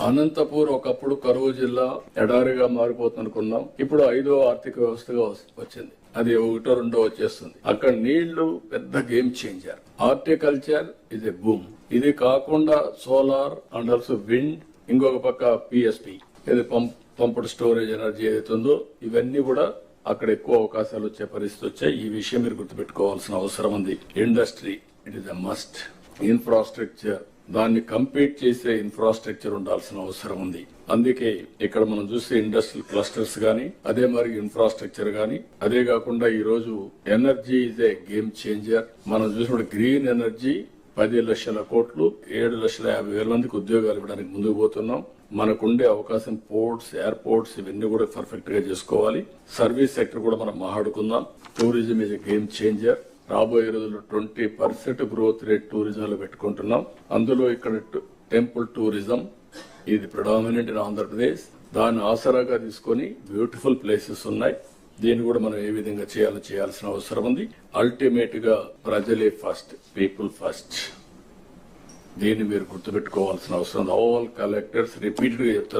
అనంతపూర్ ఒకప్పుడు కరువు జిల్లా ఎడారిగా మారిపోతుందనుకున్నాం. ఇప్పుడు 5వ ఆర్థిక వ్యవస్థగా వచ్చింది. అది 1, 2 వచ్చేస్తుంది. అక్కడ నీళ్లు పెద్ద game changer. Horticulture is a boom. ఇది కాకుండా సోలార్ అండ్ ఆల్సో విండ్, ఇంకొక పక్క పిఎస్పి, ఇది పంప్డ్ స్టోరేజ్ ఎనర్జీ ఏదైతుందో, ఇవన్నీ కూడా అక్కడ ఎక్కువ అవకాశాలు వచ్చే పరిస్థితి వచ్చాయి. ఈ విషయం మీరు గుర్తుపెట్టుకోవాల్సిన అవసరం ఉంది. Industry it is a must. Infrastructure, దాన్ని కంపీట్ చేసే ఇన్ఫ్రాస్ట్రక్చర్ ఉండాల్సిన అవసరం ఉంది. అందుకే ఇక్కడ మనం చూసే ఇండస్ట్రియల్ క్లస్టర్స్ గానీ, అదే మరి ఇన్ఫ్రాస్ట్రక్చర్ గానీ, అదే కాకుండా ఈ రోజు energy is a game changer. మనం చూసినప్పుడు గ్రీన్ ఎనర్జీ 10 లక్షల కోట్లు, 7,50,000 మందికి ఉద్యోగాలు ఇవ్వడానికి ముందుకు పోతున్నాం. మనకుండే అవకాశం పోర్ట్స్, ఎయిర్పోర్ట్స్ ఇవన్నీ కూడా పర్ఫెక్ట్ గా చేసుకోవాలి. సర్వీస్ సెక్టర్ కూడా మనం మాట్లాడుకుందాం. Tourism is a game changer. రాబోయే రోజుల్లో 20% గ్రోత్ రేట్ టూరిజంలో పెట్టుకుంటున్నాం. అందులో ఇక్కడ టెంపుల్ టూరిజం ఇది ప్రిడామినెంట్ ఇన్ ఆంధ్రప్రదేశ్. దాన్ని ఆసరాగా తీసుకొని బ్యూటిఫుల్ ప్లేసెస్ ఉన్నాయి. దీన్ని కూడా మనం ఏ విధంగా చేయాల్సిన అవసరం ఉంది. అల్టిమేట్ గా ప్రజలే ఫస్ట్, పీపుల్ ఫస్ట్. దీన్ని మీరు గుర్తుపెట్టుకోవాల్సిన అవసరం. ఆల్ కలెక్టర్స్ రిపీటెడ్ గా చెప్తున్నారు.